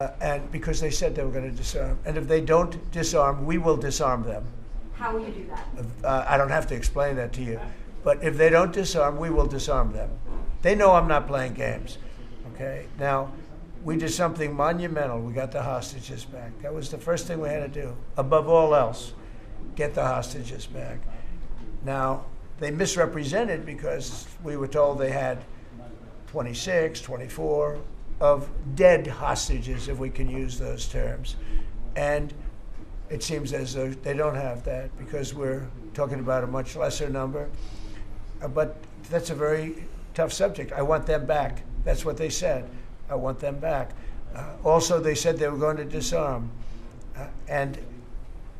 And because they said they were going to disarm. And if they don't disarm, we will disarm them. How will you do that? I don't have to explain that to you. But if they don't disarm, we will disarm them. They know I'm not playing games. Okay? Now, we did something monumental. We got the hostages back. That was the first thing we had to do. Above all else, get the hostages back. Now, they misrepresented because we were told they had 26, 24 of dead hostages, if we can use those terms. And it seems as though they don't have that because we're talking about a much lesser number. But that's a very tough subject. I want them back. That's what they said. I want them back. Also, they said they were going to disarm. And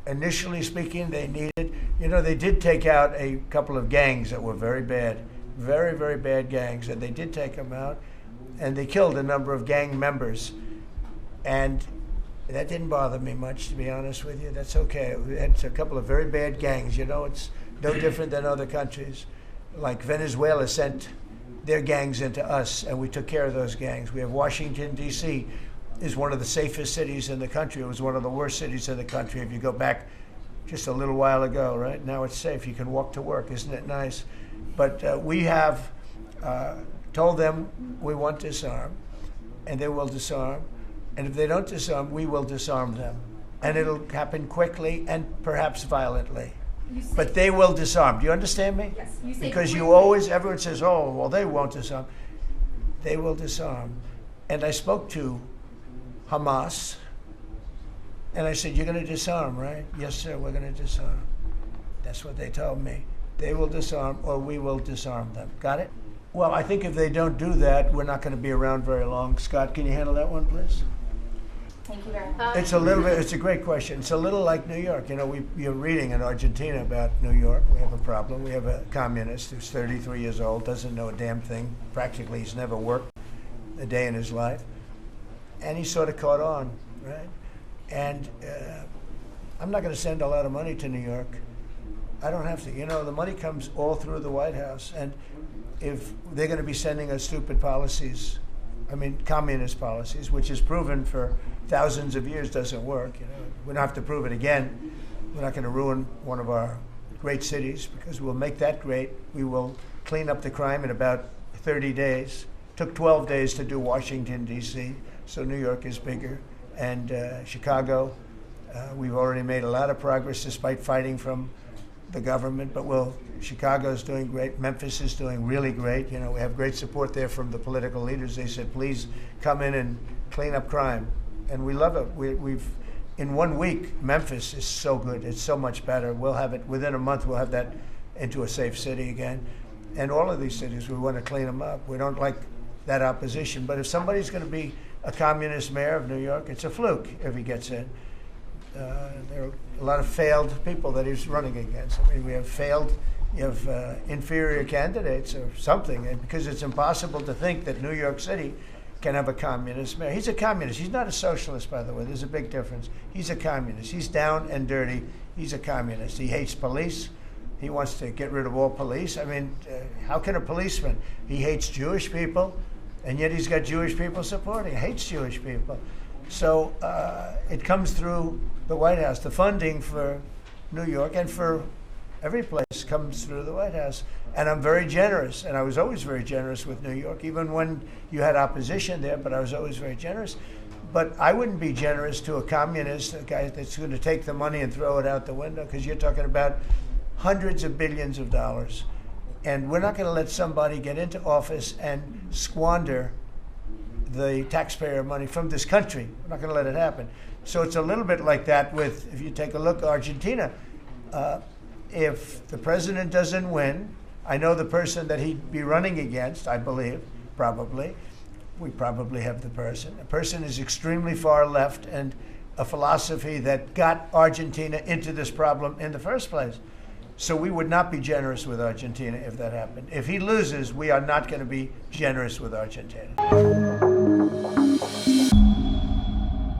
initially speaking, they needed, they did take out a couple of gangs that were very bad, very, very bad gangs, and they did take them out. And they killed a number of gang members. And that didn't bother me much, to be honest with you. That's okay. We had a couple of very bad gangs. It's no different than other countries. Like Venezuela sent their gangs into us, and we took care of those gangs. We have Washington, D.C. is one of the safest cities in the country. It was one of the worst cities in the country if you go back just a little while ago, right? Now it's safe. You can walk to work. Isn't it nice? But we have told them we want to disarm, and they will disarm. And if they don't disarm, we will disarm them. And it'll happen quickly and perhaps violently. But they will disarm. Do you understand me? Yes. You say because everyone says, oh, well, they won't disarm. They will disarm. And I spoke to Hamas, and I said, you're going to disarm, right? Yes, sir, we're going to disarm. That's what they told me. They will disarm, or we will disarm them. Got it? Well, I think if they don't do that, we're not going to be around very long. Scott, can you handle that one, please? Thank you very much. It's a great question. It's a little like New York. You're reading in Argentina about New York. We have a problem. We have a communist who's 33 years old, doesn't know a damn thing. Practically, he's never worked a day in his life. And he sort of caught on, right? And I'm not going to send a lot of money to New York. I don't have to. The money comes all through the White House. And if they're going to be sending us stupid policies, communist policies, which is proven for thousands of years doesn't work. We don't have to prove it again. We're not going to ruin one of our great cities because we'll make that great. We will clean up the crime in about 30 days. Took 12 days to do Washington, D.C., so New York is bigger. And Chicago, we've already made a lot of progress despite fighting from the government, but Chicago's doing great. Memphis is doing really great. We have great support there from the political leaders. They said, please come in and clean up crime. And we love it. We've in 1 week, Memphis is so good. It's so much better. We'll have it within a month. We'll have that into a safe city again. And all of these cities, we want to clean them up. We don't like that opposition. But if somebody's going to be a communist mayor of New York, it's a fluke if he gets in. There are a lot of failed people that he's running against. We have inferior candidates or something, and because it's impossible to think that New York City can have a communist mayor. He's a communist. He's not a socialist, by the way. There's a big difference. He's a communist. He's down and dirty. He's a communist. He hates police. He wants to get rid of all police. How can a policeman? He hates Jewish people, and yet he's got Jewish people supporting. He hates Jewish people. So it comes through the White House. The funding for New York and for every place comes through the White House. And I'm very generous, and I was always very generous with New York, even when you had opposition there, but I was always very generous. But I wouldn't be generous to a communist, a guy that's going to take the money and throw it out the window, because you're talking about hundreds of billions of dollars. And we're not going to let somebody get into office and squander the taxpayer money from this country. We're not going to let it happen. So it's a little bit like that with, if you take a look, Argentina. If the president doesn't win, I know the person that he'd be running against, I believe, probably. We probably have the person. The person is extremely far left and a philosophy that got Argentina into this problem in the first place. So we would not be generous with Argentina if that happened. If he loses, we are not going to be generous with Argentina.